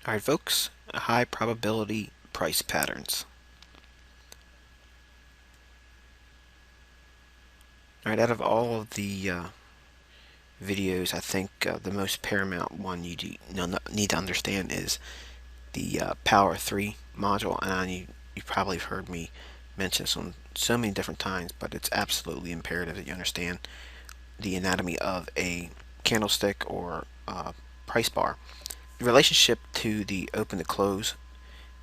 Alright folks, high probability price patterns. Alright, out of all of the videos, I think the most paramount one you need to understand is the Power 3 module. And you probably have heard me mention this on so many different times, but it's absolutely imperative that you understand the anatomy of a candlestick or price bar. The relationship to the open to close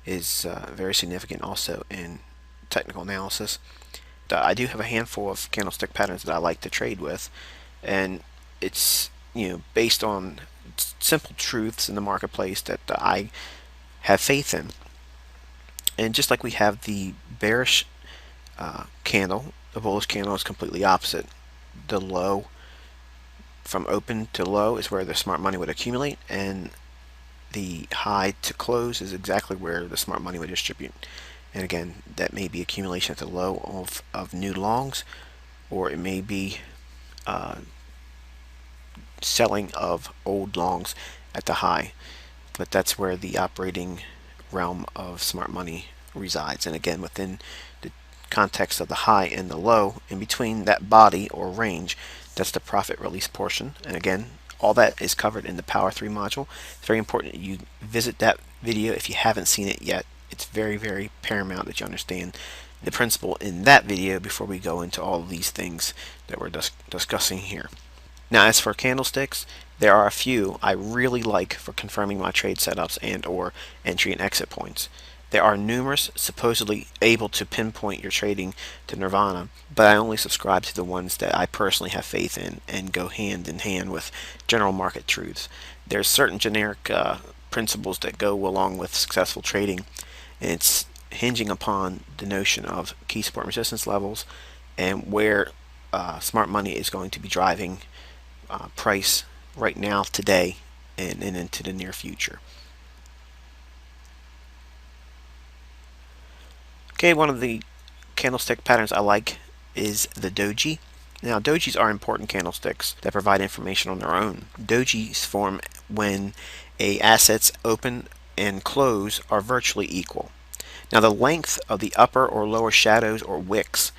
is very significant also in technical analysis. I do have a handful of candlestick patterns that I like to trade with, and it's based on simple truths in the marketplace that I have faith in. And just like we have the bearish candle, the bullish candle is completely opposite. The low from open to low is where the smart money would accumulate, and the high to close is exactly where the smart money would distribute. And again, that may be accumulation at the low of new longs, or it may be selling of old longs at the high. But that's where the operating realm of smart money resides. And again, within the context of the high and the low, in between that body or range, that's the profit release portion. And again, all that is covered in the Power 3 module. It's very important that you visit that video if you haven't seen it yet. It's very, very paramount that you understand the principle in that video before we go into all of these things that we're discussing here. Now, as for candlesticks, there are a few I really like for confirming my trade setups and or entry and exit points. There are numerous supposedly able to pinpoint your trading to nirvana, but I only subscribe to the ones that I personally have faith in and go hand in hand with general market truths. There's certain generic principles that go along with successful trading, and it's hinging upon the notion of key support resistance levels and where smart money is going to be driving price right now, today, and into the near future. Okay, one of the candlestick patterns I like is the doji. Now, dojis are important candlesticks that provide information on their own. Dojis form when a asset's open and close are virtually equal. Now, the length of the upper or lower shadows or wicks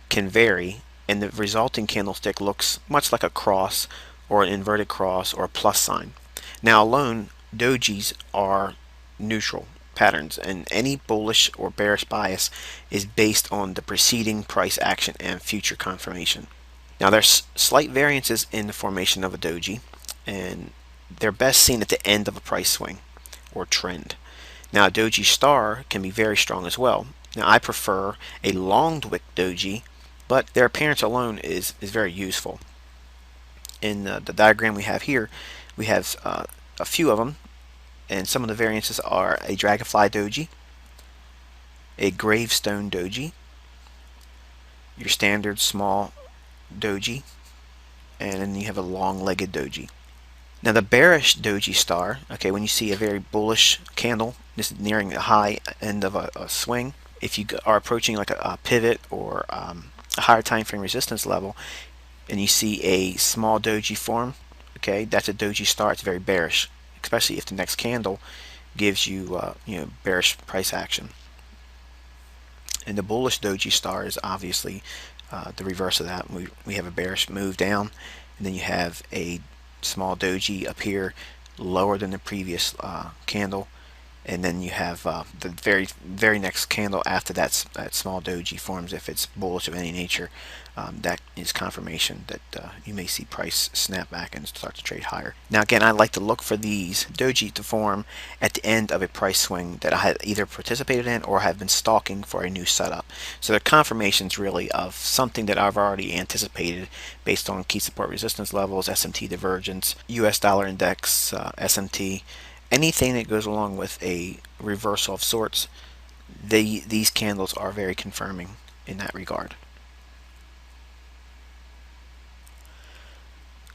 can vary, and the resulting candlestick looks much like a cross or an inverted cross or a plus sign. Now, alone, dojis are neutral patterns, and any bullish or bearish bias is based on the preceding price action and future confirmation. Now, there's slight variances in the formation of a doji, and they're best seen at the end of a price swing or trend. Now, a doji star can be very strong as well. Now, I prefer a long wick doji, but their appearance alone is very useful. In the diagram we have here, we have a few of them, and some of the variances are a dragonfly doji, a gravestone doji, your standard small doji, and then you have a long-legged doji. Now, the bearish doji star, okay, when you see a very bullish candle, this is nearing the high end of a swing, if you are approaching like a pivot or a higher time frame resistance level, and you see a small doji form, okay, that's a doji star. It's very bearish, especially if the next candle gives you bearish price action. And the bullish doji star is obviously the reverse of that. We have a bearish move down, and then you have a small doji appear lower than the previous candle, and then you have the very next candle after that small doji forms. If it's bullish of any nature, that is confirmation that you may see price snap back and start to trade higher. Now, again, I like to look for these doji to form at the end of a price swing that I have either participated in or have been stalking for a new setup. So they're confirmations really of something that I've already anticipated based on key support resistance levels, SMT divergence, US dollar index, SMT, anything that goes along with a reversal of sorts. These candles are very confirming in that regard.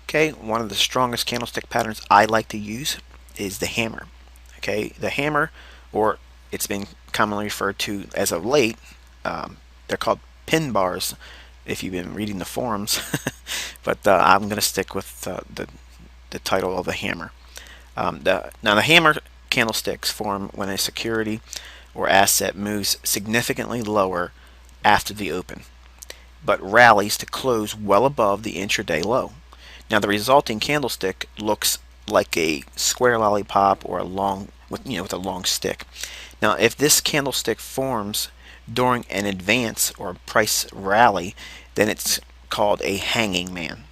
Okay, one of the strongest candlestick patterns I like to use is the hammer. Okay, the hammer, or it's been commonly referred to as of late, they're called pin bars if you've been reading the forums, but I'm going to stick with the title of the hammer. Now, the hammer candlesticks form when a security or asset moves significantly lower after the open, but rallies to close well above the intraday low. Now the resulting candlestick looks like a square lollipop or a long with a long stick. Now if this candlestick forms during an advance or price rally, then it's called a hanging man.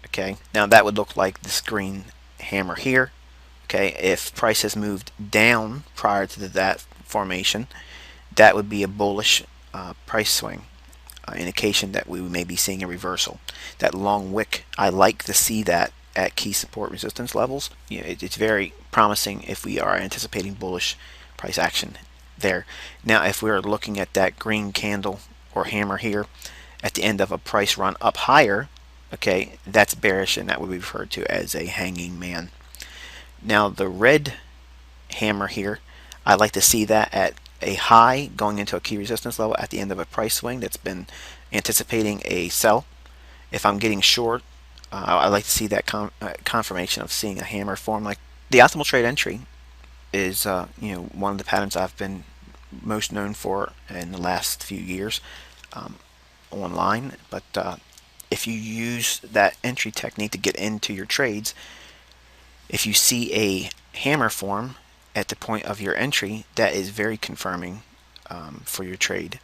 Okay, now that would look like this green hammer here. Okay, if price has moved down prior to that formation, that would be a bullish price swing, indication that we may be seeing a reversal. That long wick, I like to see that at key support resistance levels. It's very promising if we are anticipating bullish price action there. Now, if we're looking at that green candle or hammer here at the end of a price run up higher, okay, that's bearish, and that would be referred to as a hanging man. Now, the red hammer here, I like to see that at a high going into a key resistance level at the end of a price swing that's been anticipating a sell. If I'm getting short, I like to see that confirmation of seeing a hammer form. Like the optimal trade entry is one of the patterns I've been most known for in the last few years online. But if you use that entry technique to get into your trades, if you see a hammer form at the point of your entry, that is very confirming for your trade.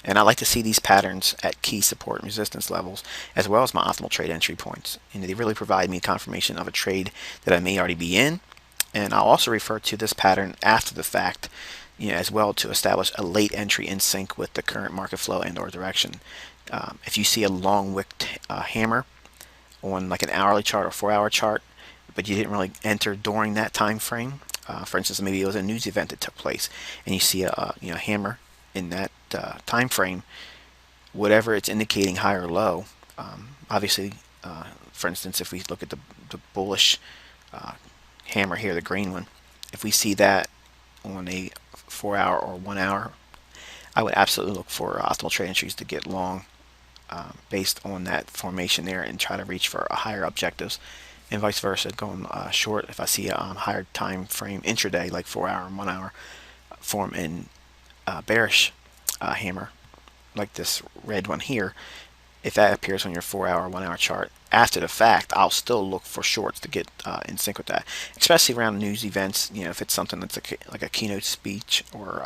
And I like to see these patterns at key support and resistance levels, as well as my optimal trade entry points. And they really provide me confirmation of a trade that I may already be in. And I'll also refer to this pattern after the fact, as well, to establish a late entry in sync with the current market flow and/or direction. If you see a long wicked hammer on like an hourly chart or 4-hour chart, but you didn't really enter during that time frame, for instance, maybe it was a news event that took place, and you see a hammer in that time frame, whatever it's indicating, high or low. Obviously, for instance, if we look at the bullish hammer here, the green one, if we see that on a 4-hour or 1 hour, I would absolutely look for optimal trade entries to get long based on that formation there and try to reach for higher objectives, and vice versa, going short if I see a higher time frame intraday like 4-hour and 1 hour form in bearish hammer like this red one here. If that appears on your 4-hour, 1-hour chart after the fact, I'll still look for shorts to get in sync with that, especially around news events. If it's something that's like a keynote speech or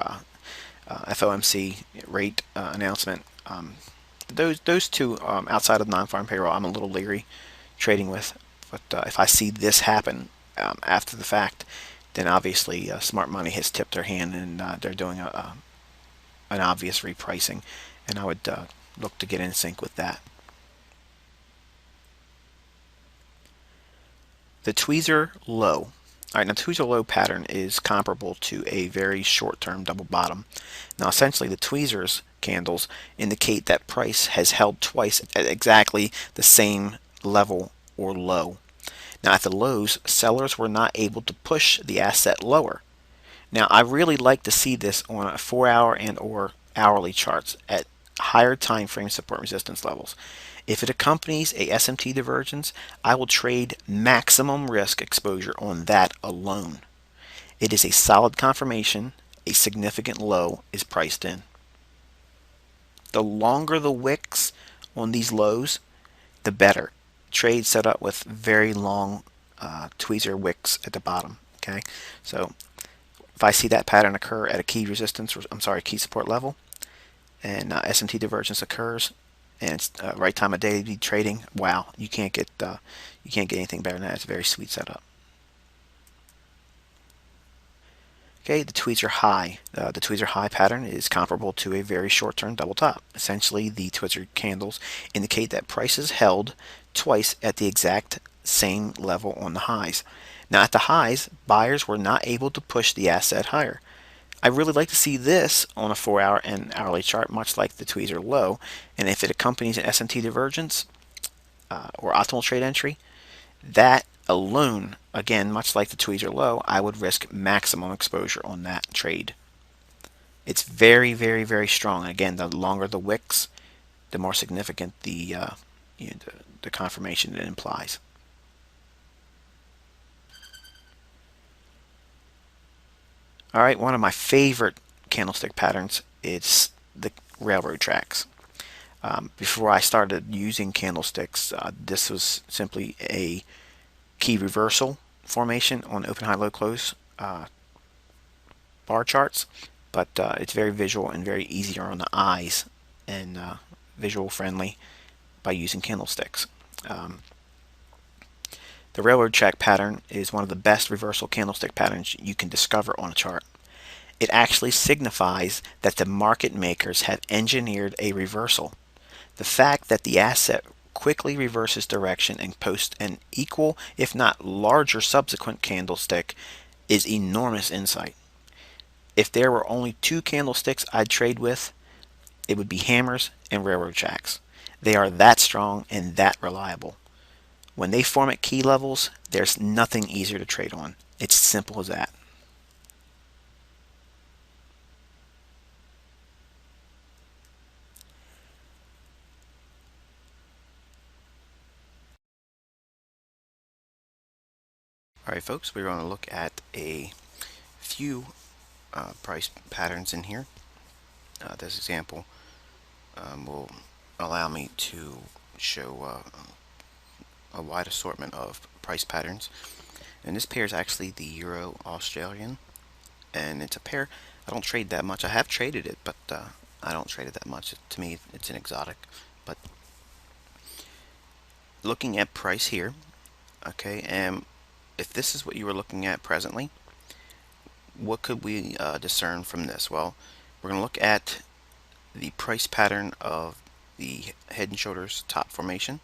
FOMC rate announcement. Those two outside of non-farm payroll, I'm a little leery trading with. But if I see this happen after the fact, then obviously smart money has tipped their hand, and they're doing an obvious repricing, and I would look to get in sync with that. The tweezer low. All right, now tweezer low pattern is comparable to a very short-term double bottom. Now, essentially, the tweezers candles indicate that price has held twice at exactly the same level or low. Now, at the lows, sellers were not able to push the asset lower. Now, I really like to see this on a 4-hour and/or hourly charts at higher time frame support resistance levels. If it accompanies a SMT divergence, I will trade maximum risk exposure on that alone. It is a solid confirmation a significant low is priced in. The longer the wicks on these lows, the better. Trade set up with very long tweezer wicks at the bottom. Okay, so if I see that pattern occur at a key resistance, key support level, and SMT divergence occurs, and it's right time of day to be trading, wow, you can't get anything better than that. It's a very sweet setup. Okay, the tweezer high. The tweezer high pattern is comparable to a very short-term double top. Essentially, the tweezer candles indicate that prices held twice at the exact same level on the highs. Now, at the highs, buyers were not able to push the asset higher. I really like to see this on a 4-hour and hourly chart, much like the tweezer low, and if it accompanies an SMT divergence or optimal trade entry, that alone, again, much like the tweezer low, I would risk maximum exposure on that trade. It's very, very, very strong. Again, the longer the wicks, the more significant the confirmation it implies. All right, one of my favorite candlestick patterns is the railroad tracks. Before I started using candlesticks, this was simply a key reversal formation on open, high, low, close bar charts, but it's very visual and very easier on the eyes and visual friendly by using candlesticks. Um, the railroad track pattern is one of the best reversal candlestick patterns you can discover on a chart. It actually signifies that the market makers have engineered a reversal. The fact that the asset quickly reverses direction and posts an equal, if not larger, subsequent candlestick is enormous insight. If there were only two candlesticks I'd trade with, it would be hammers and railroad tracks. They are that strong and that reliable. When they form at key levels, there's nothing easier to trade on. It's simple as that. Alright folks, we're going to look at a few price patterns in here. This example will allow me to show a wide assortment of price patterns. And this pair is actually the Euro Australian, and it's a pair I don't trade that much. I have traded it, but I don't trade it that much. To me, it's an exotic. But looking at price here, okay, and if this is what you were looking at presently, what could we discern from this? Well, we're going to look at the price pattern of the Head and Shoulders top formation.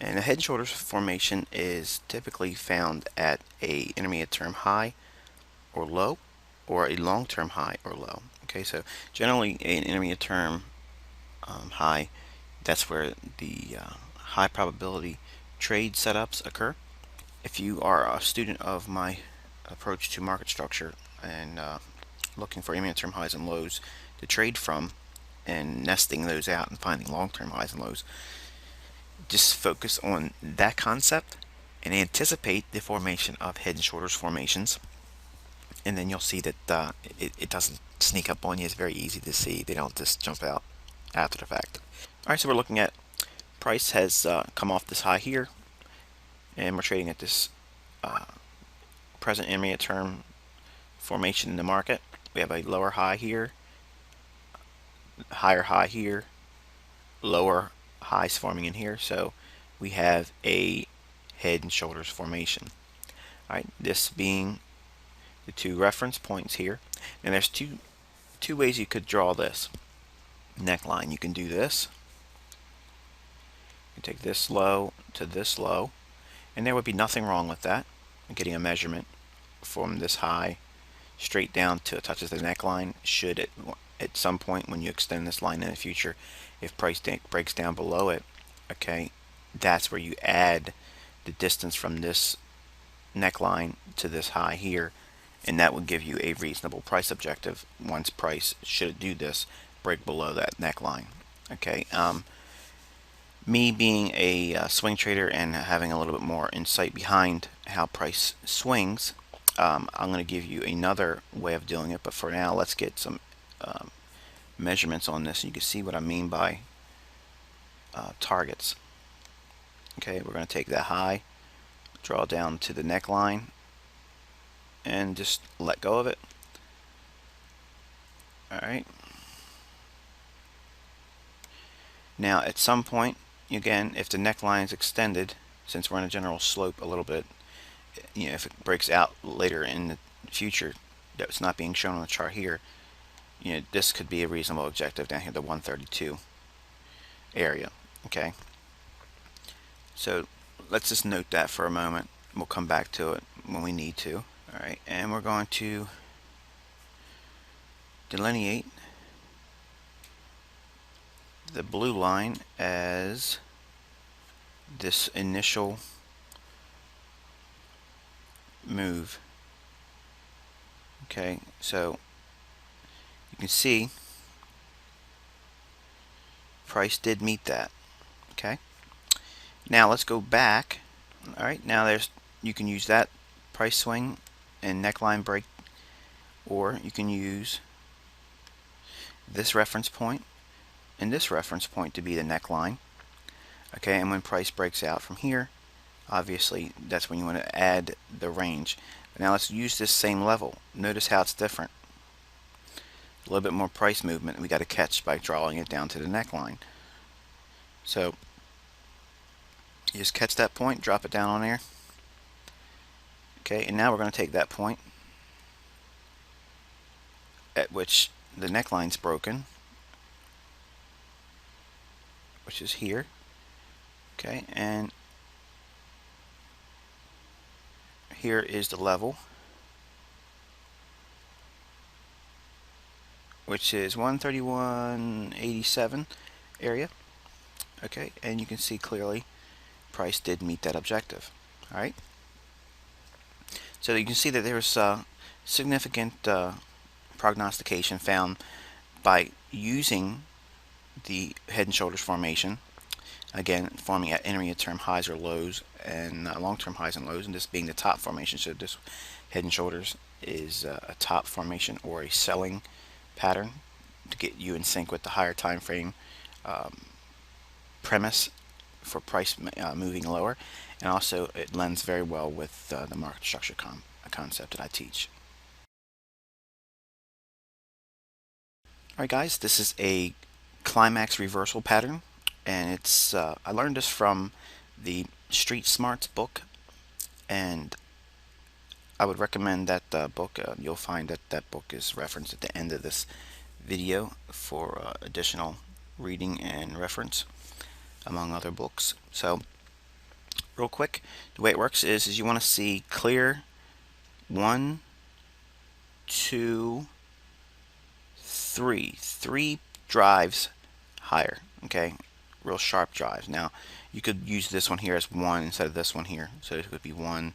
And the Head and Shoulders formation is typically found at a intermediate term high or low, or a long-term high or low. Okay, so generally an intermediate term high, that's where the high probability trade setups occur. If you are a student of my approach to market structure and looking for intermediate term highs and lows to trade from and nesting those out and finding long-term highs and lows, just focus on that concept and anticipate the formation of Head and Shoulders formations, and then you'll see that it doesn't sneak up on you. It's very easy to see. They don't just jump out after the fact. Alright, so we're looking at price has come off this high here, and we're trading at this present intermediate term formation in the market. We have a lower high here, higher high here, lower highs forming in here, so we have a Head and Shoulders formation. Alright, this being the two reference points here, and there's two ways you could draw this neckline. You can do this. You take this low to this low, and there would be nothing wrong with that. I'm getting a measurement from this high straight down till it touches the neckline. Should it at some point when you extend this line in the future, if price breaks down below it, okay, that's where you add the distance from this neckline to this high here, and that would give you a reasonable price objective once price, should it do this, break below that neckline. Okay, me being a swing trader and having a little bit more insight behind how price swings, I'm going to give you another way of doing it, but for now let's get some measurements on this. You can see what I mean by targets. Okay, we're going to take that high, draw down to the neckline, and just let go of it. Alright. Now at some point, again, if the neckline is extended, since we're in a general slope a little bit, you know, if it breaks out later in the future that's not being shown on the chart here, you know, this could be a reasonable objective down here, the 132 area. Okay, so let's just note that for a moment. We'll come back to it when we need to. Alright, and we're going to delineate the blue line as this initial move. Okay, so you can see price did meet that. Okay, now let's go back. Alright, now you can use that price swing and neckline break, or you can use this reference point and this reference point to be the neckline. Okay, and when price breaks out from here, obviously that's when you want to add the range. But now let's use this same level. Notice how it's different. A little bit more price movement we got to catch by drawing it down to the neckline. So you just catch that point, drop it down on there. Okay, and now we're going to take that point at which the neckline's broken, which is here. Okay, and here is the level, which is 131.87 area. Okay, and you can see clearly price did meet that objective. All right, so you can see that there's significant prognostication found by using the head and shoulders formation, again forming at intermediate term highs or lows and long-term highs and lows, and this being the top formation. So this head and shoulders is a top formation or a selling pattern to get you in sync with the higher time frame premise for price moving lower, and also it lends very well with the market structure concept that I teach. Alright guys, this is a climax reversal pattern, and it's I learned this from the Street Smarts book, and I would recommend that book. You'll find that that book is referenced at the end of this video for additional reading and reference among other books. So real quick, the way it works is you want to see clear 1, 2, 3 drives higher. Okay, real sharp drives. Now you could use this one here as 1 instead of this one here, so it would be 1,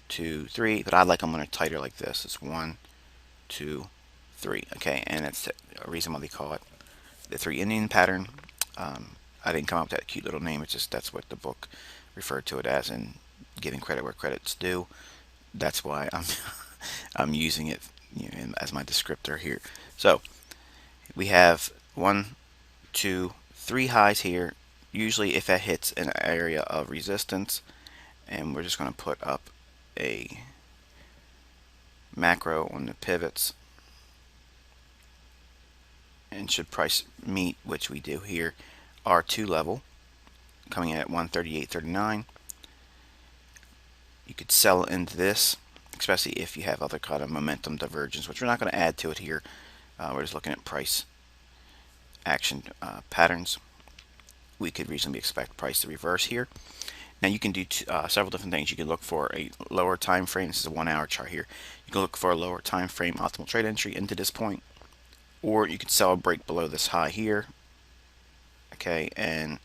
2, 3, but I like them when they're tighter like this. It's 1, 2, 3. Okay, and that's a reason why they call it the 3 Indian pattern. I didn't come up with that cute little name. It's just that's what the book referred to it as, and giving credit where credit's due. That's why I'm using it, you know, as my descriptor here. So we have 1, 2, 3 highs here. Usually, if that hits an area of resistance, and we're just going to put up a macro on the pivots, and should price meet, which we do here, R2 level coming in at 138.39, you could sell into this, especially if you have other kind of momentum divergence, which we're not going to add to it here. We're just looking at price action patterns. We could reasonably expect price to reverse here. Now you can do several different things. You can look for a lower time frame. This is a 1-hour chart here. You can look for a lower time frame optimal trade entry into this point, or you could sell a break below this high here. Okay, and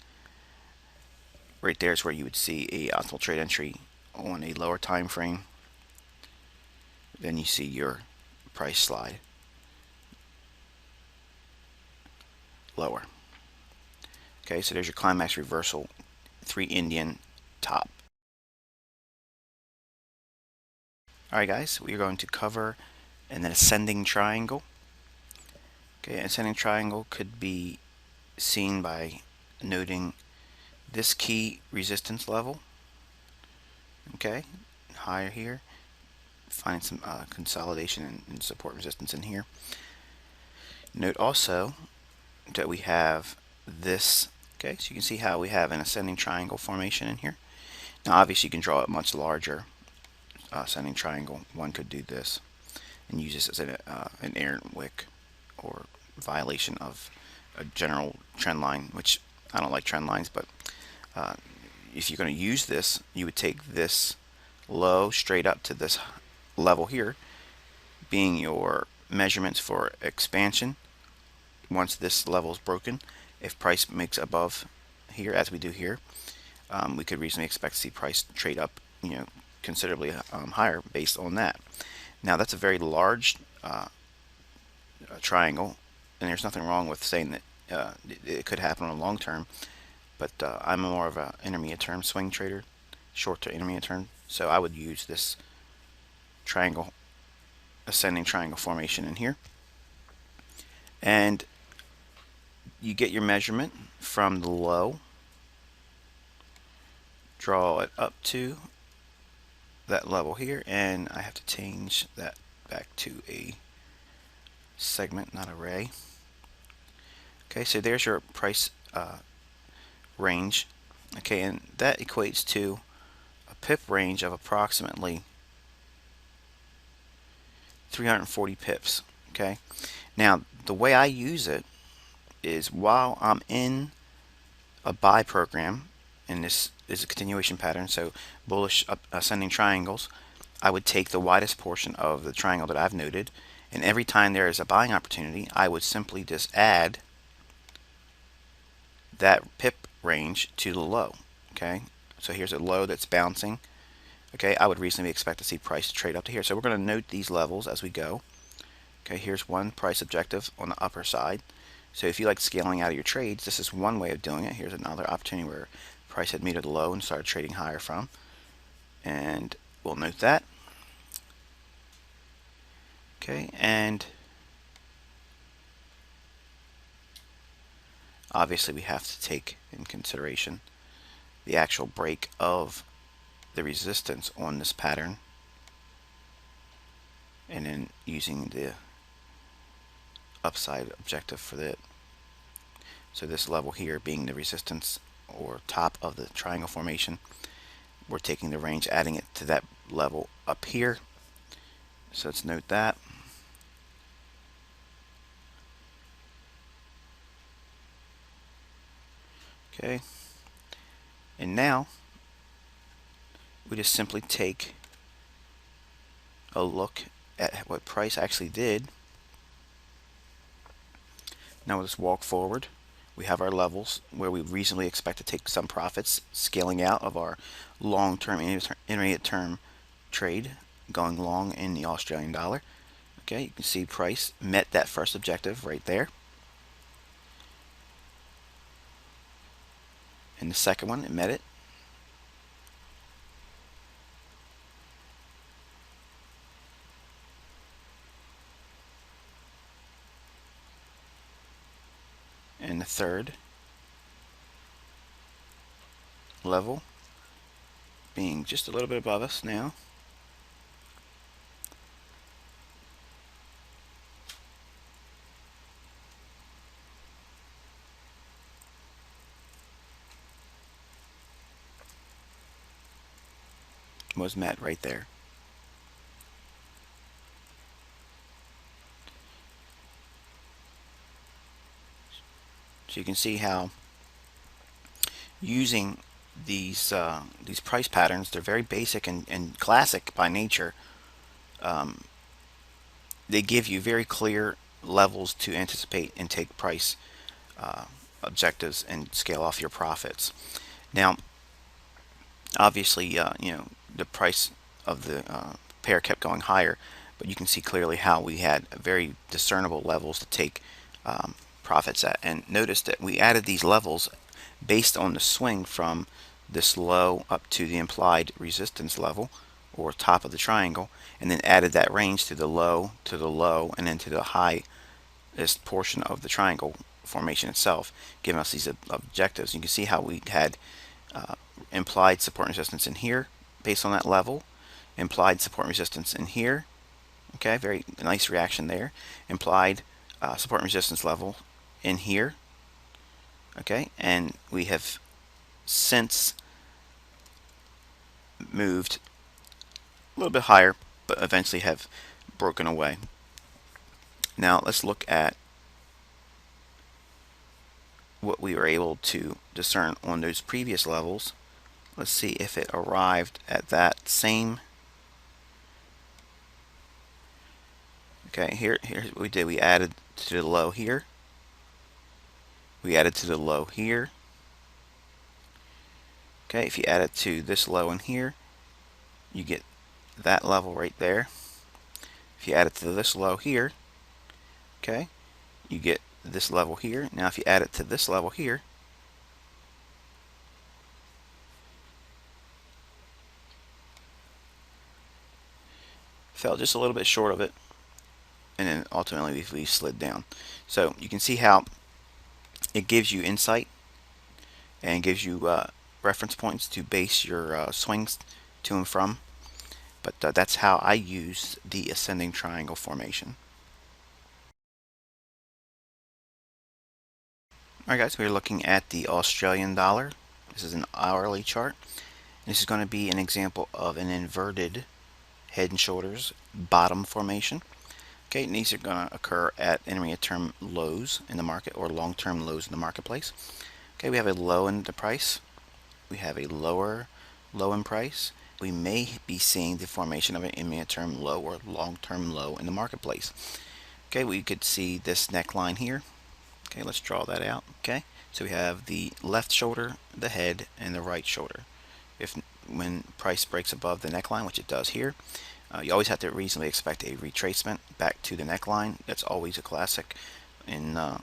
right there is where you would see a optimal trade entry on a lower time frame. Then you see your price slide lower. Okay, so there's your climax reversal, 3 Indian top. Alright guys, we are going to cover an ascending triangle. Okay, an ascending triangle could be seen by noting this key resistance level. Okay, higher here, finding some consolidation and support resistance in here. Note also that we have this. Okay, so you can see how we have an ascending triangle formation in here. Now obviously you can draw it much larger ascending triangle. One could do this and use this as an errant wick or violation of a general trend line, which I don't like trend lines, but if you're going to use this, you would take this low straight up to this level here being your measurements for expansion. Once this level is broken, if price makes above here, as we do here, we could reasonably expect to see price trade up, you know, considerably higher based on that. Now that's a very large triangle, and there's nothing wrong with saying that it could happen on a long term, but I'm more of an intermediate term swing trader, short to intermediate term, so I would use this triangle ascending triangle formation in here. And you get your measurement from the low, draw it up to that level here, and I have to change that back to a segment, not array. Okay, so there's your price range. Okay, and that equates to a pip range of approximately 340 pips. Okay, now the way I use it is while I'm in a buy program, and this is a continuation pattern, so bullish ascending triangles, I would take the widest portion of the triangle that I've noted, and every time there is a buying opportunity, I would simply just add that pip range to the low. Okay, so here's a low that's bouncing. Okay, I would reasonably expect to see price trade up to here. So we're going to note these levels as we go. Okay, here's one price objective on the upper side. So if you like scaling out of your trades, this is one way of doing it. Here's another opportunity where price had meted the low and started trading higher from. And we'll note that. Okay, and obviously we have to take in consideration the actual break of the resistance on this pattern, and then using the upside objective for that. So this level here being the resistance or top of the triangle formation, we're taking the range, adding it to that level up here. So let's note that. Okay, and now we just simply take a look at what price actually did. Now let's walk forward. We have our levels where we reasonably expect to take some profits, scaling out of our long-term intermediate term trade, going long in the Australian dollar. Okay, you can see price met that first objective right there. And the second one, it met it. And the third level being just a little bit above us now. Was met right there. So you can see how using these price patterns, they're very basic and classic by nature. They give you very clear levels to anticipate and take price objectives and scale off your profits. Now, obviously, the price of the pair kept going higher, but you can see clearly how we had very discernible levels to take profits at. And notice that we added these levels based on the swing from this low up to the implied resistance level or top of the triangle, and then added that range to the low, and then to the highest portion of the triangle formation itself, giving us these objectives. You can see how we had implied support and resistance in here based on that level, implied support and resistance in here. Okay, very nice reaction there. Implied support and resistance level in here. Okay, and we have since moved a little bit higher, but eventually have broken away. Now let's look at what we were able to discern on those previous levels. Let's see if it arrived at that same. Okay, here's what we did. We added to the low here. We added to the low here. Okay, if you add it to this low in here, you get that level right there. If you add it to this low here, okay, you get this level here. Now if you add it to this level here, fell just a little bit short of it, and then ultimately we slid down. So you can see how it gives you insight and gives you reference points to base your swings to and from. But that's how I use the ascending triangle formation. Alright guys, we're looking at the Australian dollar. This is an hourly chart. This is going to be an example of an inverted head and shoulders bottom formation. Okay, and these are going to occur at intermediate term lows in the market or long-term lows in the marketplace. Okay, we have a low in the price. We have a lower low in price. We may be seeing the formation of an intermediate term low or long-term low in the marketplace. Okay, we could see this neckline here. Okay, let's draw that out. Okay, so we have the left shoulder, the head, and the right shoulder. If when price breaks above the neckline, which it does here, you always have to reasonably expect a retracement back to the neckline. That's always a classic in head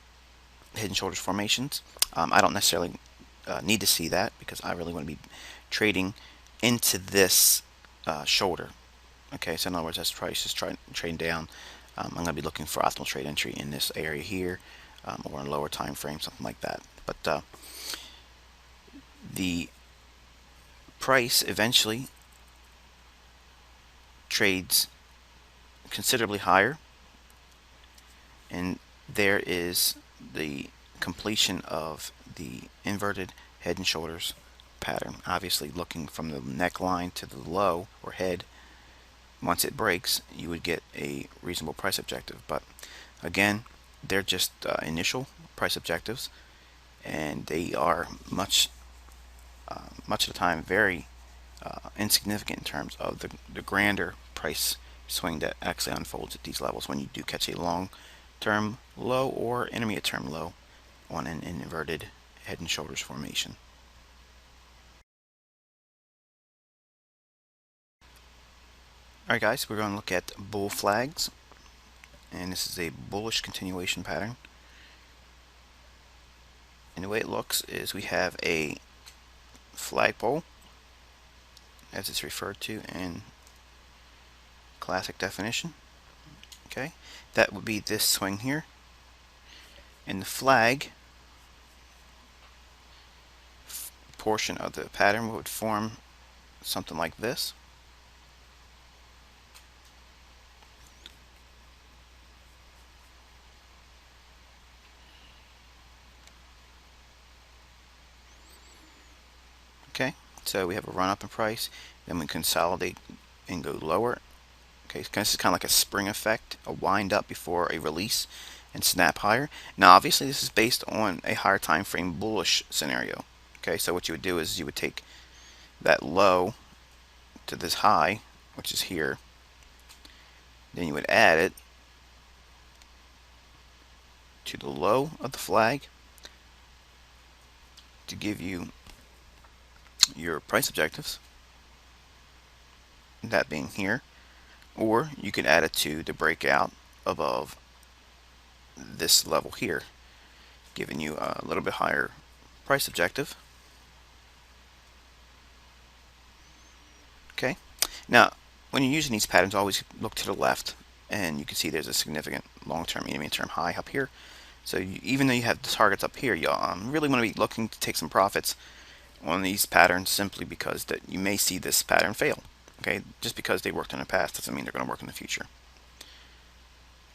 and shoulders formations. I don't necessarily need to see that because I really want to be trading into this shoulder. Okay, so in other words, as price is trading down, I'm going to be looking for optimal trade entry in this area here, or in a lower time frame, something like that. But the price eventually trades considerably higher, and there is the completion of the inverted head and shoulders pattern. Obviously, looking from the neckline to the low or head, once it breaks, you would get a reasonable price objective. But again, they're just initial price objectives, and they are much of the time very insignificant in terms of the grander price swing that actually unfolds at these levels when you do catch a long-term low or intermediate-term low on an inverted head and shoulders formation. Alright guys, we're going to look at bull flags, and this is a bullish continuation pattern. And the way it looks is we have a flagpole, as it's referred to in classic definition. Okay, that would be this swing here, and the flag portion of the pattern would form something like this. Okay, so we have a run up in price, then we consolidate and go lower. Okay, so this is kind of like a spring effect, a wind up before a release and snap higher. Now obviously this is based on a higher time frame bullish scenario. Okay, so what you would do is you would take that low to this high, which is here, then you would add it to the low of the flag to give you your price objectives, that being here, or you can add it to the breakout above this level here, giving you a little bit higher price objective. Okay, now when you're using these patterns, always look to the left, and you can see there's a significant long-term, intermediate-term high up here. So even though you have the targets up here, you really want to be looking to take some profits on these patterns, simply because that you may see this pattern fail. Okay, just because they worked in the past doesn't mean they're going to work in the future.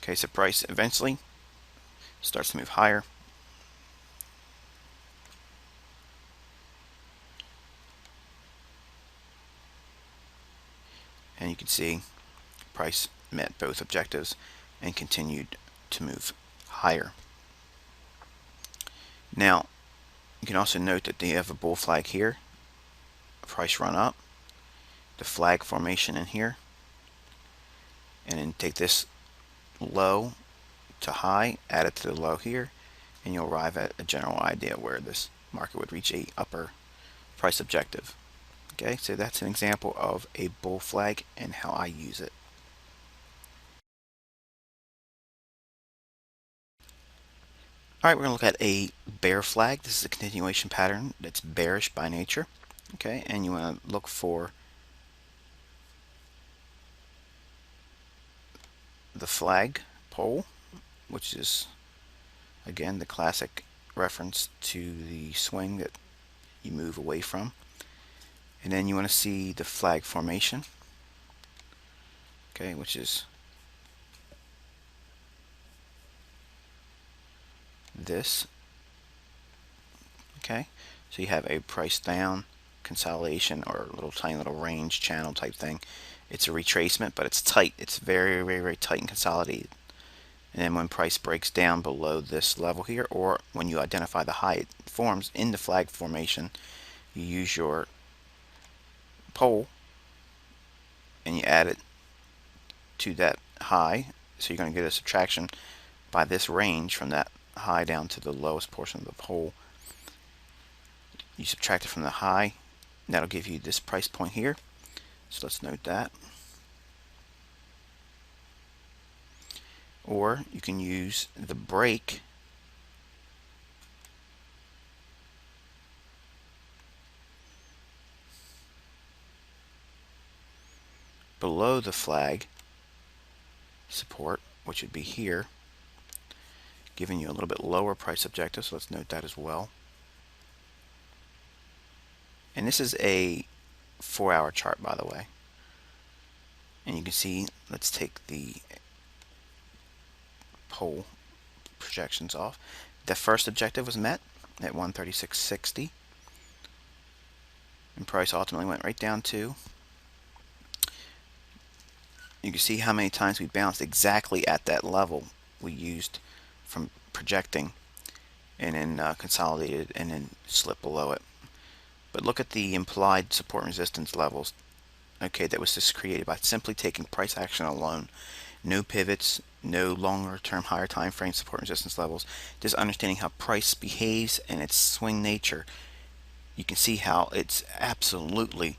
Okay, so price eventually starts to move higher. And you can see price met both objectives and continued to move higher. Now, you can also note that they have a bull flag here, price run up, the flag formation in here, and then take this low to high, add it to the low here, and you'll arrive at a general idea where this market would reach a upper price objective. Okay, so that's an example of a bull flag and how I use it. Alright, we're going to look at a bear flag. This is a continuation pattern that's bearish by nature. Okay, and you want to look for the flag pole, which is again the classic reference to the swing that you move away from. And then you want to see the flag formation, okay, which is this. Okay, so you have a price down consolidation or little tiny little range channel type thing. It's a retracement, but it's tight. It's very, very, very tight and consolidated. And then when price breaks down below this level here, or when you identify the high it forms in the flag formation, you use your pole and you add it to that high. So you're going to get a subtraction by this range from that high down to the lowest portion of the pole. You subtract it from the high, and that'll give you this price point here. So let's note that. Or you can use the break below the flag support, which would be here, giving you a little bit lower price objective. So let's note that as well. And this is a 4-hour chart, by the way. And you can see, let's take the pole projections off. The first objective was met at 136.60, and price ultimately went right down to, you can see how many times we bounced exactly at that level we used from projecting, and then consolidated and then slipped below it. But look at the implied support and resistance levels, okay, that was just created by simply taking price action alone. No pivots, no longer term higher time frame support and resistance levels, just understanding how price behaves and its swing nature. You can see how it's absolutely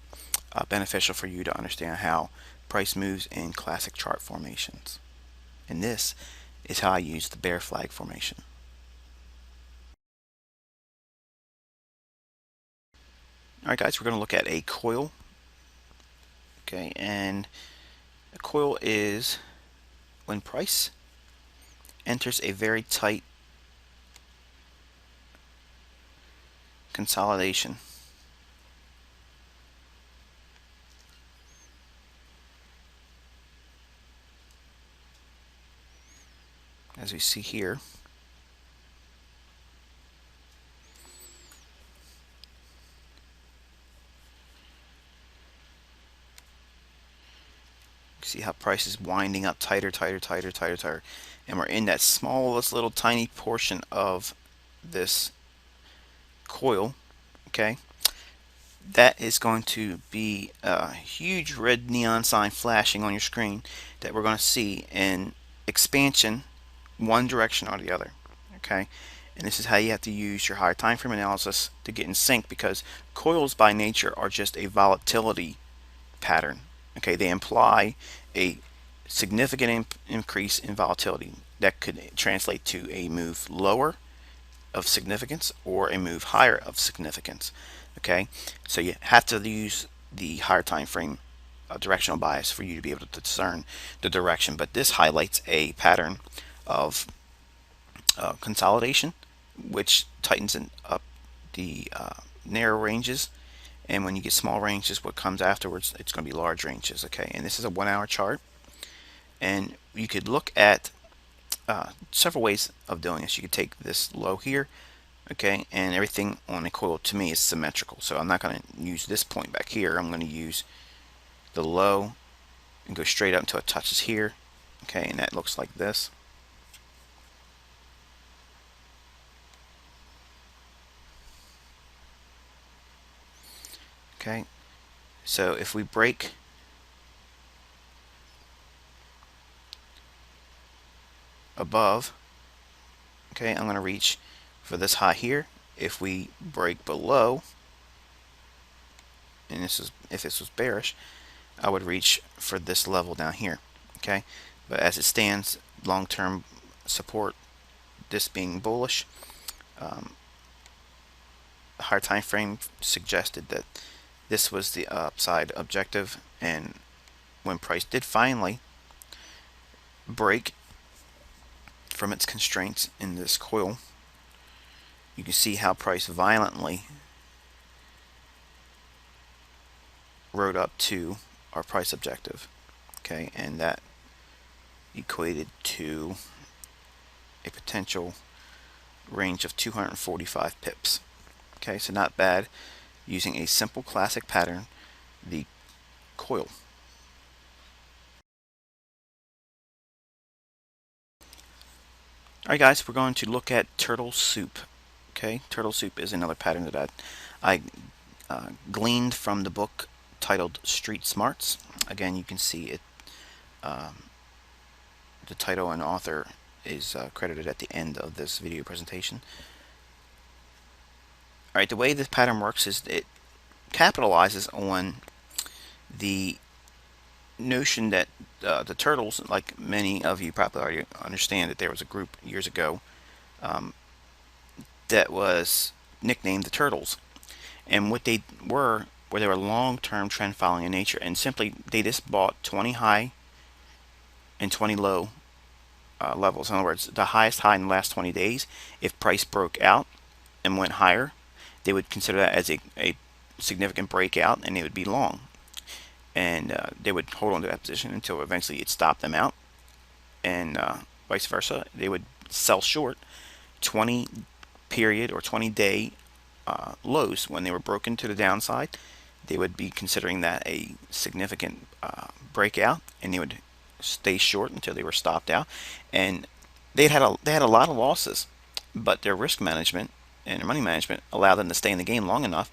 beneficial for you to understand how price moves in classic chart formations. And this is how I use the bear flag formation. Alright guys, we're going to look at a coil. Okay, and a coil is when price enters a very tight consolidation. As we see here, see how price is winding up tighter, tighter, tighter, tighter, tighter, and we're in that smallest little tiny portion of this coil. Okay, that is going to be a huge red neon sign flashing on your screen that we're going to see in expansion one direction or the other. Okay, and this is how you have to use your higher time frame analysis to get in sync, because coils by nature are just a volatility pattern. Okay, they imply a significant increase in volatility that could translate to a move lower of significance or a move higher of significance. Okay, so you have to use the higher time frame directional bias for you to be able to discern the direction. But this highlights a pattern of consolidation, which tightens up the narrow ranges, and when you get small ranges, what comes afterwards, it's going to be large ranges. Okay, and this is a 1-hour chart, and you could look at several ways of doing this. You could take this low here, okay, and everything on a coil to me is symmetrical, so I'm not going to use this point back here. I'm going to use the low and go straight up until it touches here, okay, and that looks like this. Okay, so if we break above, okay, I'm going to reach for this high here. If we break below, and this is if this was bearish, I would reach for this level down here. Okay, but as it stands, long-term support, this being bullish, the higher time frame suggested that this was the upside objective, and when price did finally break from its constraints in this coil, you can see how price violently rode up to our price objective. Okay, and that equated to a potential range of 245 pips. Okay, so not bad using a simple classic pattern, the coil. Alright guys, we're going to look at turtle soup. Okay, turtle soup is another pattern that I gleaned from the book titled Street Smarts. Again, you can see it. The title and author is credited at the end of this video presentation. Alright, the way this pattern works is it capitalizes on the notion that the turtles, like many of you probably already understand, that there was a group years ago that was nicknamed the Turtles, and what they were they were long-term trend following in nature, and simply they just bought 20 high and 20 low levels. In other words, the highest high in the last 20 days, if price broke out and went higher, they would consider that as a significant breakout, and they would be long, and they would hold on to that position until eventually it stopped them out, and vice versa. They would sell short 20 period or 20-day lows. When they were broken to the downside, they would be considering that a significant breakout, and they would stay short until they were stopped out. And they had a lot of losses, but their risk management and their money management allowed them to stay in the game long enough.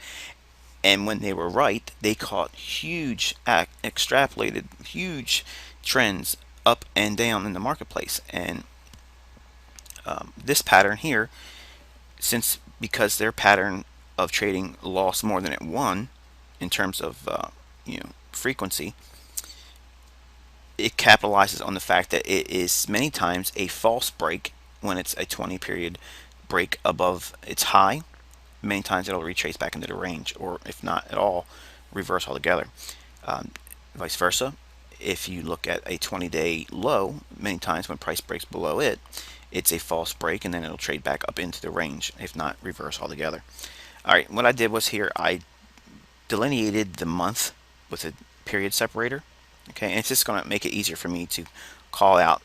And when they were right, they caught huge, extrapolated huge trends up and down in the marketplace. And this pattern here, because their pattern of trading lost more than it won in terms of frequency, it capitalizes on the fact that it is many times a false break when it's a 20 period break above its high. Many times it'll retrace back into the range, or if not at all, reverse altogether. Vice versa, if you look at a 20-day low, many times when price breaks below it, it's a false break, and then it'll trade back up into the range, if not reverse altogether. Alright, what I did was here I delineated the month with a period separator. Okay, and it's just going to make it easier for me to call out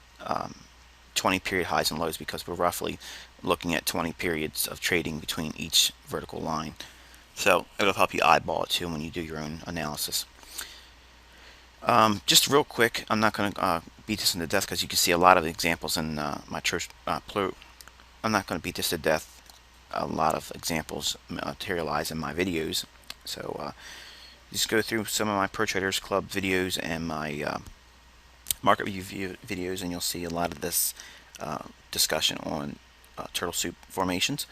20 period highs and lows, because we're roughly looking at 20 periods of trading between each vertical line. So it'll help you eyeball it too when you do your own analysis. Just real quick, I'm not going to beat this into death, because you can see a lot of examples in my church. I'm not going to beat this to death. A lot of examples materialize in my videos. So just go through some of my Pro Traders Club videos and my market review videos, and you'll see a lot of this discussion on turtle soup formations.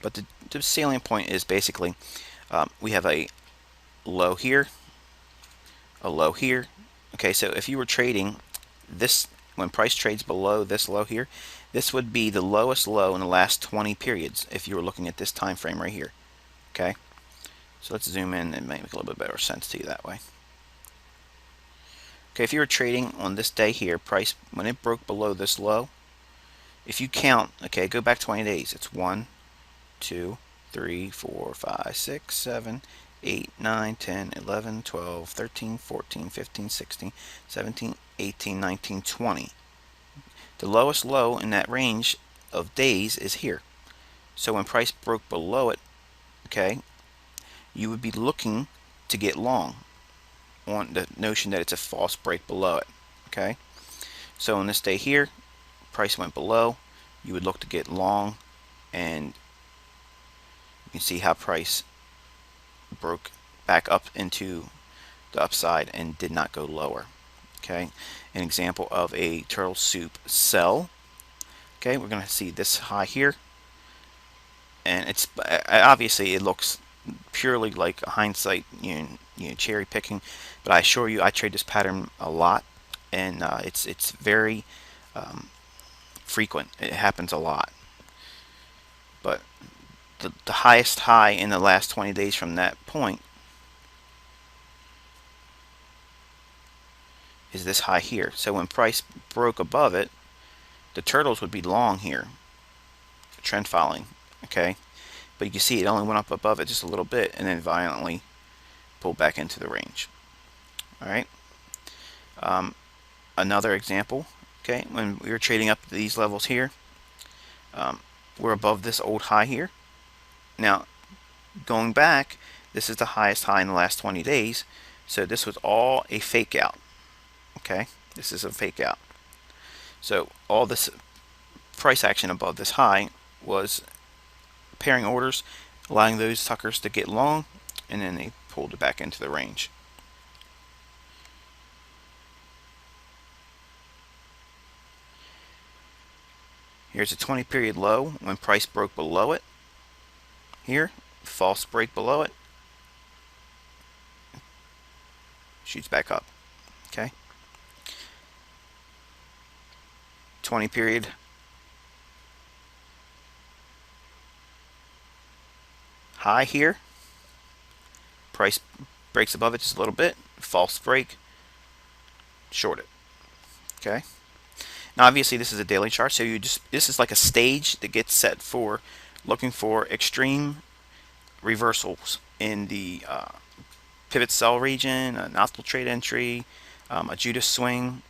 But the salient point is basically we have a low here, a low here. Okay, so if you were trading this, when price trades below this low here, this would be the lowest low in the last 20 periods if you were looking at this time frame right here. Okay, so let's zoom in. It might make a little bit better sense to you that way. Okay, if you were trading on this day here, price, when it broke below this low, if you count, okay, go back 20 days, it's 1, 2, 3, 4, 5, 6, 7, 8, 9, 10, 11, 12, 13, 14, 15, 16, 17, 18, 19, 20. The lowest low in that range of days is here. So when price broke below it, okay, you would be looking to get long on the notion that it's a false break below it. Okay, so on this day here, price went below, you would look to get long, and you can see how price broke back up into the upside and did not go lower. Okay, an example of a turtle soup sell. Okay, we're going to see this high here, and it's obviously it looks purely like hindsight, cherry picking, but I assure you I trade this pattern a lot, and it's very frequent. It happens a lot. But the highest high in the last 20 days from that point is this high here. So when price broke above it, the turtles would be long here, trend following, okay? But you can see it only went up above it just a little bit and then violently pulled back into the range. All right. Another example, okay, when we were trading up these levels here, we're above this old high here. Now, going back, this is the highest high in the last 20 days, so this was all a fake out, okay? This is a fake out. So all this price action above this high was pairing orders, allowing those suckers to get long, and then they pulled it back into the range. Here's a 20 period low when price broke below it. Here, false break below it, shoots back up. Okay. 20 period high here. Price breaks above it just a little bit. False break. Short it. Okay. Now obviously this is a daily chart, so this is like a stage that gets set for looking for extreme reversals in the pivot sell region, an optimal trade entry, a Judas swing.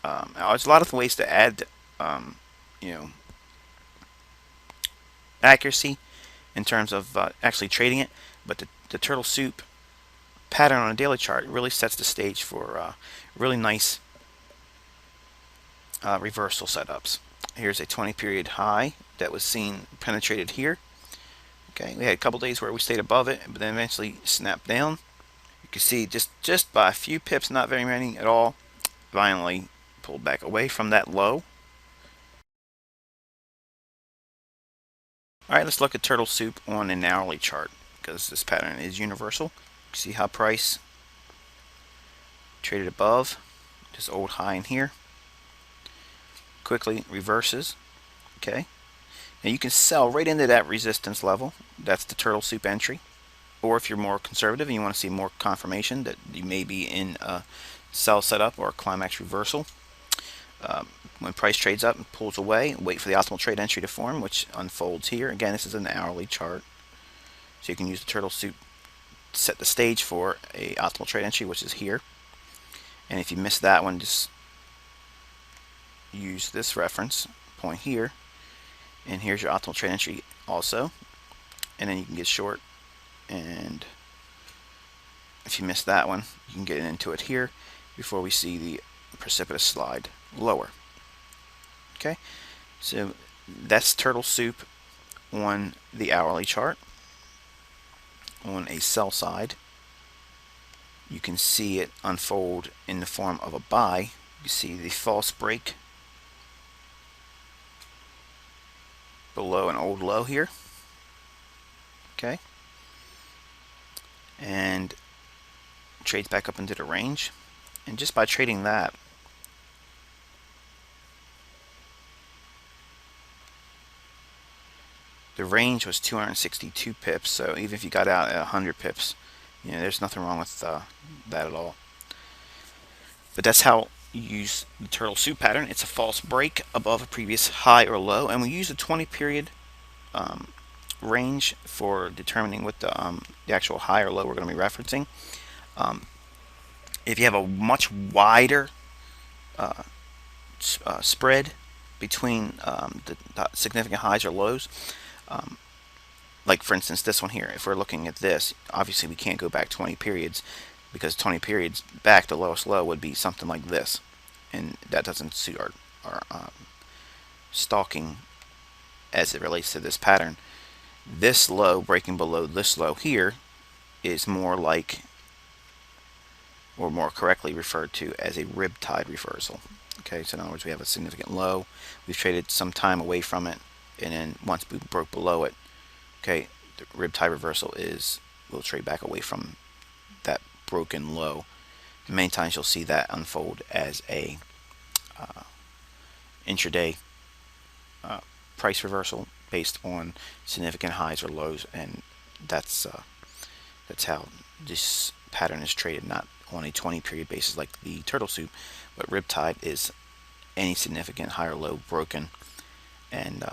There's a lot of ways to add, you know, accuracy in terms of actually trading it, but the turtle soup pattern on a daily chart really sets the stage for really nice reversal setups. Here's a 20 period high that was seen penetrated here. Okay, we had a couple days where we stayed above it, but then eventually snapped down. You can see just by a few pips, not very many at all, violently pulled back away from that low. Alright, let's look at turtle soup on an hourly chart because this pattern is universal. You see how price traded above this old high in here, quickly reverses. Okay, now you can sell right into that resistance level. That's the turtle soup entry. Or if you're more conservative and you want to see more confirmation that you may be in a sell setup or a climax reversal, when price trades up and pulls away, wait for the optimal trade entry to form, which unfolds here. Again, this is an hourly chart, so you can use the turtle soup to set the stage for a optimal trade entry, which is here. And if you miss that one, just use this reference point here, and here's your optimal trade entry also, and then you can get short. And if you miss that one, you can get into it here before we see the precipitous slide lower. Okay, so that's turtle soup on the hourly chart. On a sell side, you can see it unfold in the form of a buy. You see the false break below an old low here. Okay, and trades back up into the range, and just by trading that, the range was 262 pips, so even if you got out at 100 pips, you know, there's nothing wrong with that at all. But that's how you use the turtle soup pattern. It's a false break above a previous high or low, and we use a 20 period range for determining what the actual high or low we're going to be referencing. If you have a much wider spread between the significant highs or lows, like for instance this one here, if we're looking at this, obviously we can't go back 20 periods because 20 periods back, the lowest low would be something like this, and that doesn't suit our stalking as it relates to this pattern. This low breaking below this low here is more like, or more correctly referred to as a riptide reversal. Okay, so in other words, we have a significant low, we've traded some time away from it, and then once we broke below it, okay, the riptide reversal is we'll trade back away from that broken low. Many times you'll see that unfold as a intraday price reversal based on significant highs or lows, and that's how this pattern is traded, not on a 20 period basis like the turtle soup, but riptide is any significant high or low broken and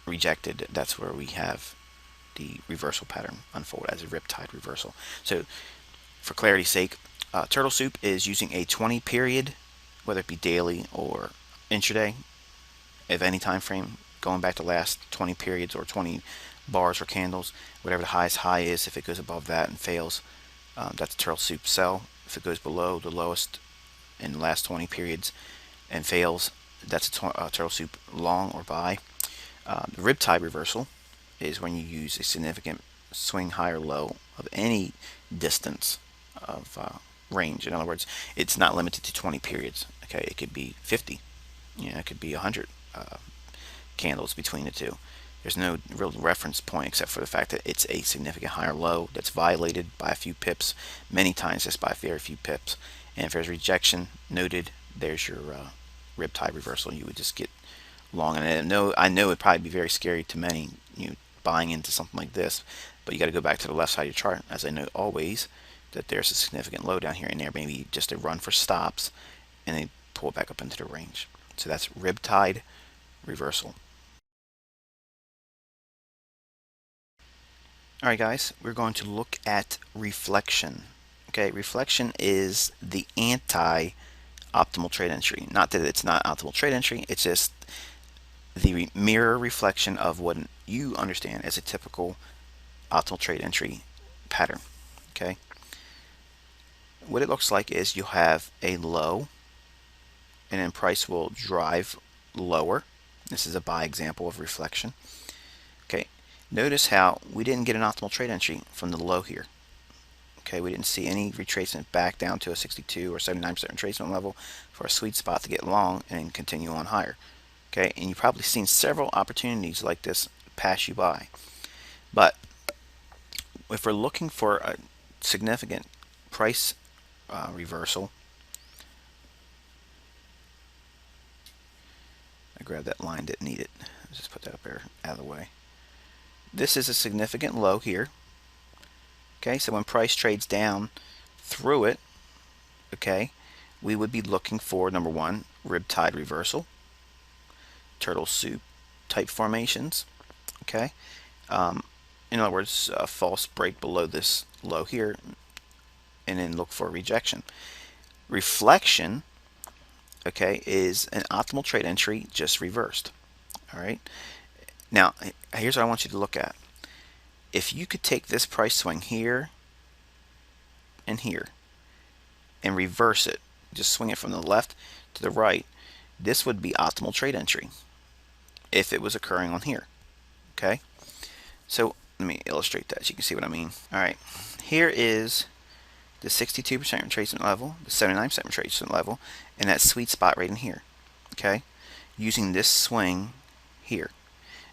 rejected, that's where we have the reversal pattern unfold as a riptide reversal. So for clarity's sake, Turtle Soup is using a 20 period, whether it be daily or intraday, of any time frame, going back to last 20 periods or 20 bars or candles, whatever the highest high is. If it goes above that and fails, that's a Turtle Soup sell. If it goes below the lowest in the last 20 periods and fails, that's a Turtle Soup long or buy. The Riptide reversal is when you use a significant swing high or low of any distance of range. In other words, it's not limited to 20 periods. Okay, it could be 50. It could be 100 candles between the two. There's no real reference point except for the fact that it's a significant high or low that's violated by a few pips, many times just by very few pips. And if there's rejection noted, there's your riptide reversal. You would just get long. And I know it'd probably be very scary to many, buying into something like this, but you got to go back to the left side of your chart, as I note always, that there's a significant low down here, and there may be just a run for stops, and they pull it back up into the range. So that's riptide reversal. Alright guys, we're going to look at reflection. Okay, reflection is the anti-optimal trade entry. Not that it's not optimal trade entry, it's just the mirror reflection of what you understand as a typical optimal trade entry pattern. Okay, what it looks like is you'll have a low, and then price will drive lower. This is a buy example of reflection. Okay, notice how we didn't get an optimal trade entry from the low here. Okay, we didn't see any retracement back down to a 62 or 79% retracement level for a sweet spot to get long and continue on higher. Okay, and you've probably seen several opportunities like this pass you by. But if we're looking for a significant price reversal, I grabbed that line, didn't need it. Let's just put that up there out of the way. This is a significant low here. Okay, so when price trades down through it, okay, we would be looking for, number one, riptide reversal, turtle soup type formations. Okay, in other words, a false break below this low here, and then look for rejection. Reflection, okay, is an optimal trade entry just reversed. All right, now here's what I want you to look at. If you could take this price swing here and here and reverse it, just swing it from the left to the right, this would be optimal trade entry if it was occurring on here. Okay, so let me illustrate that so you can see what I mean. All right, here is the 62% retracement level, the 79% retracement level, and that sweet spot right in here. Okay, using this swing here.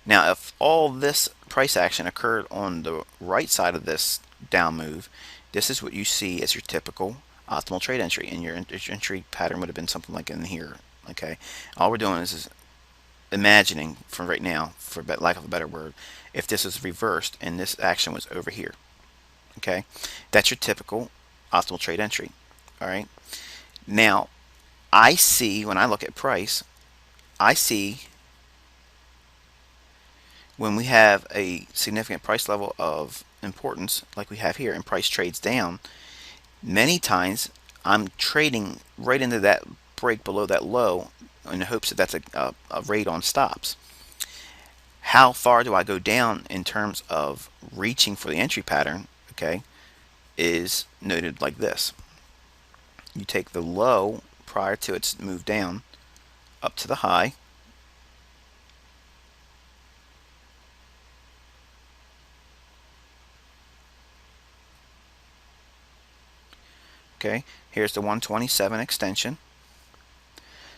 Now, if all this price action occurred on the right side of this down move, this is what you see as your typical optimal trade entry, and your entry pattern would have been something like in here. Okay, all we're doing is imagining from right now, for lack of a better word, if this is reversed and this action was over here. Okay, that's your typical optimal trade entry. All right, now I see, when I look at price, I see when we have a significant price level of importance like we have here and price trades down, many times I'm trading right into that break below that low in the hopes that that's a rate on stops. How far do I go down in terms of reaching for the entry pattern, okay, is noted like this. You take the low prior to its move down up to the high, okay, here's the 127 extension.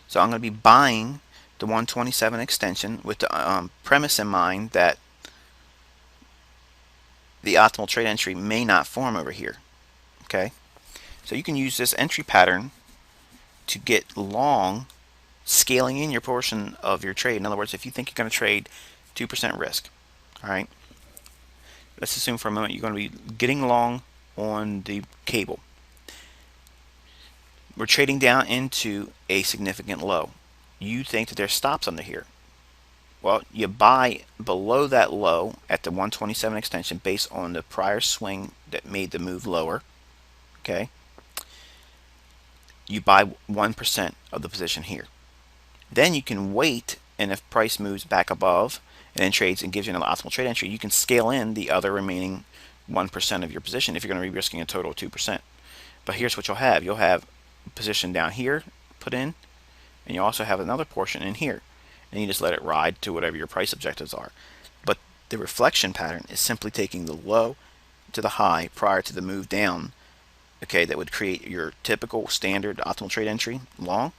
So I'm going to be buying the 127 extension with the premise in mind that the optimal trade entry may not form over here. Okay, so you can use this entry pattern to get long, scaling in your portion of your trade. In other words, if you think you're going to trade 2% risk, all right, let's assume for a moment you're going to be getting long on the cable. We're trading down into a significant low. You think that there's stops under here. Well, you buy below that low at the 127 extension based on the prior swing that made the move lower. Okay, you buy 1% of the position here. Then you can wait, and if price moves back above and then trades and gives you an optimal trade entry, you can scale in the other remaining 1% of your position if you're going to be risking a total of 2%. But here's what you'll have. You'll have a position down here put in, and you also have another portion in here. And you just let it ride to whatever your price objectives are. But the reflection pattern is simply taking the low to the high prior to the move down. Okay, that would create your typical standard optimal trade entry long.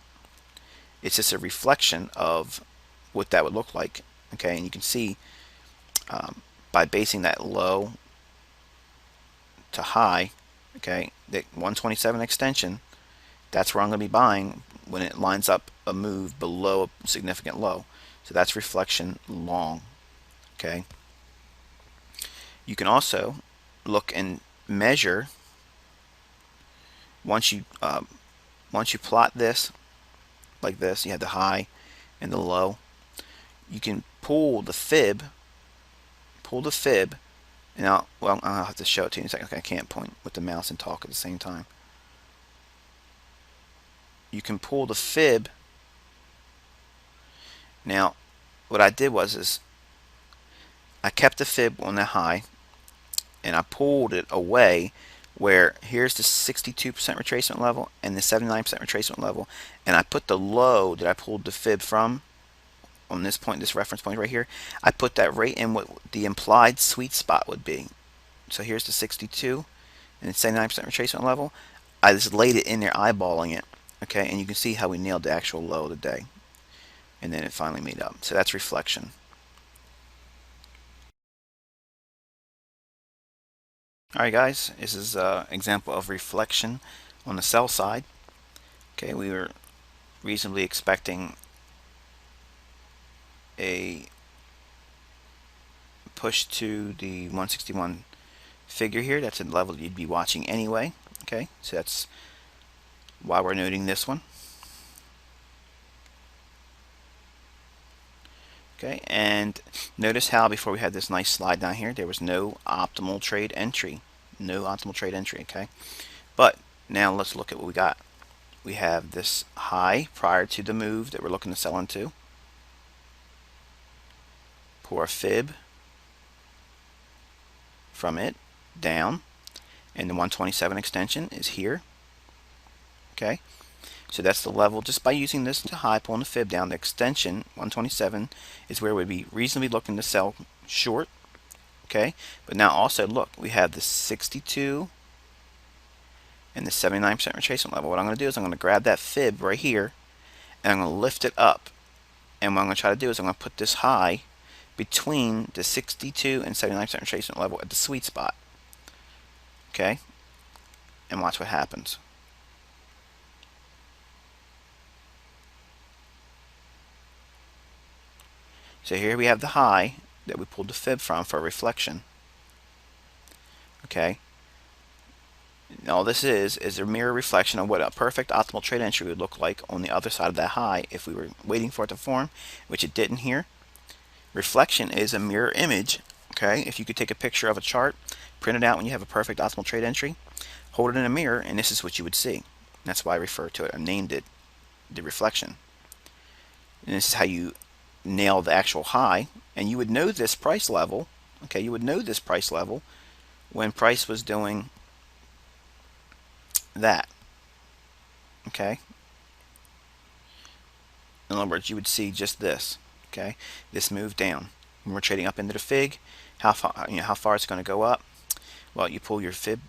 It's just a reflection of what that would look like. Okay, and you can see by basing that low to high, okay, the 127 extension, that's where I'm going to be buying when it lines up a move below a significant low. So that's reflection long. Okay. You can also look and measure once you plot this like this. You have the high and the low. You can pull the fib. And I'll have to show it to you in a second. Okay, I can't point with the mouse and talk at the same time. You can pull the fib. Now, what I did was I kept the fib on the high, and I pulled it away where here's the 62% retracement level and the 79% retracement level, and I put the low that I pulled the fib from on this point, this reference point right here, I put that right in what the implied sweet spot would be. So here's the 62 and 79% retracement level. I just laid it in there, eyeballing it, okay, and you can see how we nailed the actual low of the day, and then it finally made up. So that's reflection. Alright guys, this is an example of reflection on the sell side. Okay, we were reasonably expecting a push to the 161 figure here. That's a level you'd be watching anyway. Okay, so that's why we're noting this one. Okay, and notice how before we had this nice slide down here, there was no optimal trade entry. No optimal trade entry, okay? But now let's look at what we got. We have this high prior to the move that we're looking to sell into. Pull our fib from it down, and the 127 extension is here. Okay, so that's the level. Just by using this to high, pulling the fib down, the extension 127 is where we'd be reasonably looking to sell short. Okay, but now also look, we have the 62 and the 79% retracement level. What I'm going to do is I'm going to grab that fib right here, and I'm going to lift it up. And what I'm going to try to do is I'm going to put this high between the 62 and 79% retracement level at the sweet spot. Okay, and watch what happens. So here we have the high that we pulled the fib from for reflection. Okay, all this is a mirror reflection of what a perfect optimal trade entry would look like on the other side of that high if we were waiting for it to form, which it didn't here. Reflection is a mirror image. Okay, if you could take a picture of a chart, print it out when you have a perfect optimal trade entry, hold it in a mirror, and this is what you would see. That's why I refer to it. I named it the reflection. And this is how you nail the actual high, and you would know this price level. Okay, you would know this price level when price was doing that. Okay, in other words, you would see just this. Okay, this move down. When we're trading up into the fig, how far it's going to go up. Well, you pull your fib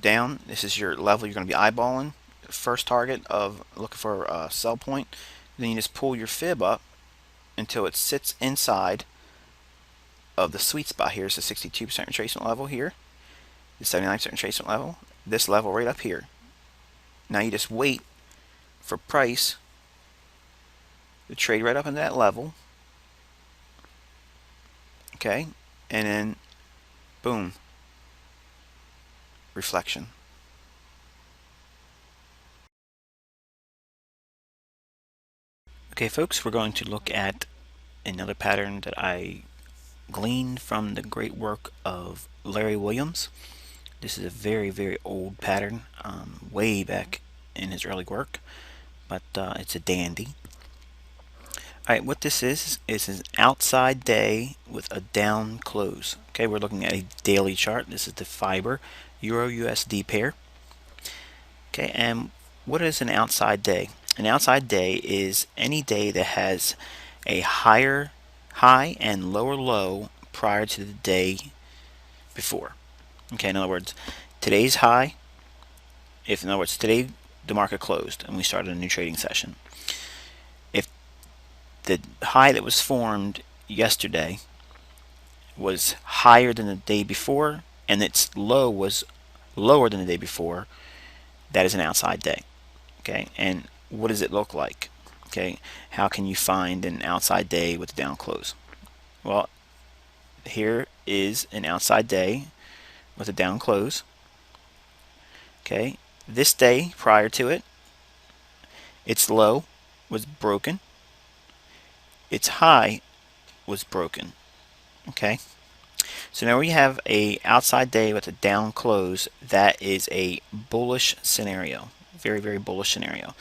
down. This is your level you're going to be eyeballing. First target of looking for a sell point. Then you just pull your fib up until it sits inside of the sweet spot. Here's the 62% retracement level here, the 79% retracement level, this level right up here. Now you just wait for price to trade right up into that level. Okay, and then boom, reflection. Okay folks, we're going to look at another pattern that I gleaned from the great work of Larry Williams. This is a very old pattern, way back in his early work, but it's a dandy. Alright, what this is an outside day with a down close. Okay, we're looking at a daily chart. This is the Fiber Euro USD pair. Okay, and what is an outside day? An outside day is any day that has a higher high and lower low prior to the day before. Okay, in other words, today's high, if in other words, today the market closed and we started a new trading session. If the high that was formed yesterday was higher than the day before and its low was lower than the day before, that is an outside day. Okay, and what does it look like? Okay, how can you find an outside day with a down close? Well, here is an outside day with a down close. Okay, this day prior to it, its low was broken, its high was broken. Okay, so now we have a outside day with a down close. That is a bullish scenario, very bullish scenario.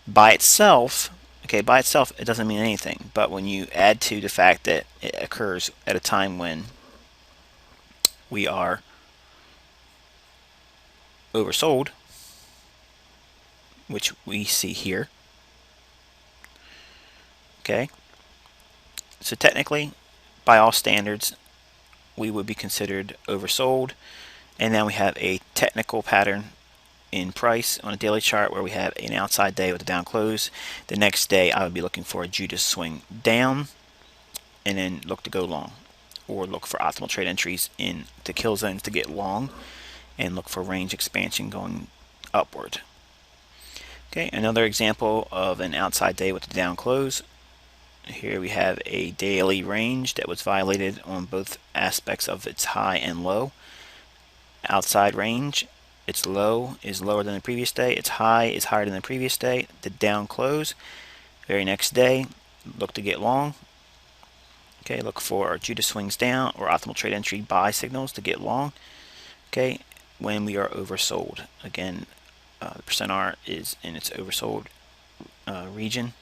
By itself, okay, by itself it doesn't mean anything, but when you add to the fact that it occurs at a time when we are oversold, which we see here, okay, so technically by all standards we would be considered oversold. And then we have a technical pattern in price on a daily chart where we have an outside day with a down close. The next day I would be looking for a Judas swing down and then look to go long, or look for optimal trade entries in the kill zones to get long, and look for range expansion going upward. Okay, another example of an outside day with a down close. Here we have a daily range that was violated on both aspects of its high and low. Outside range, its low is lower than the previous day, its high is higher than the previous day. The down close, very next day, look to get long. Okay, look for Judas swings down or optimal trade entry buy signals to get long. Okay, when we are oversold, again, the percent R is in its oversold region.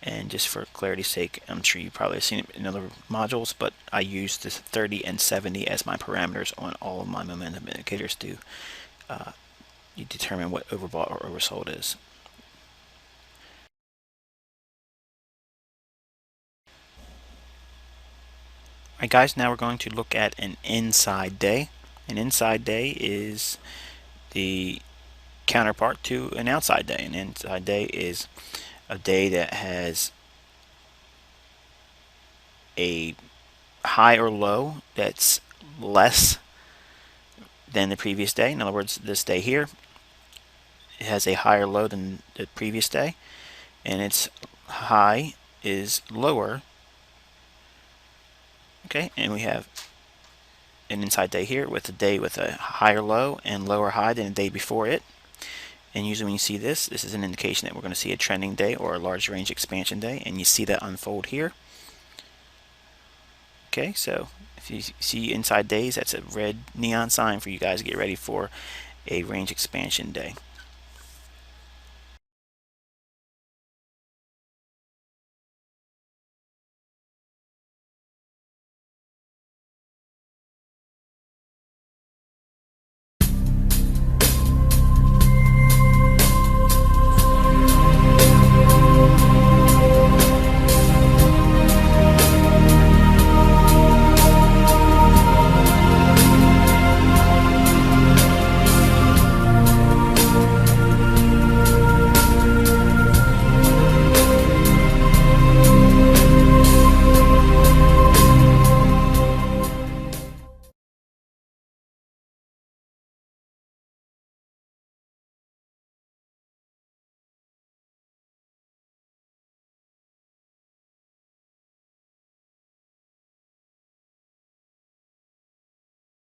And just for clarity's sake, I'm sure you probably have seen it in other modules, but I use this 30 and 70 as my parameters on all of my momentum indicators to you determine what overbought or oversold is. Alright guys, now we're going to look at an inside day. An inside day is the counterpart to an outside day. An inside day is a day that has a high or low that's less than the previous day. In other words, this day here, it has a higher low than the previous day, and its high is lower. Okay, and we have an inside day here with a day with a higher low and lower high than the day before it. And usually when you see this, this is an indication that we're going to see a trending day or a large range expansion day, and you see that unfold here. Okay, so if you see inside days, that's a red neon sign for you guys to get ready for a range expansion day.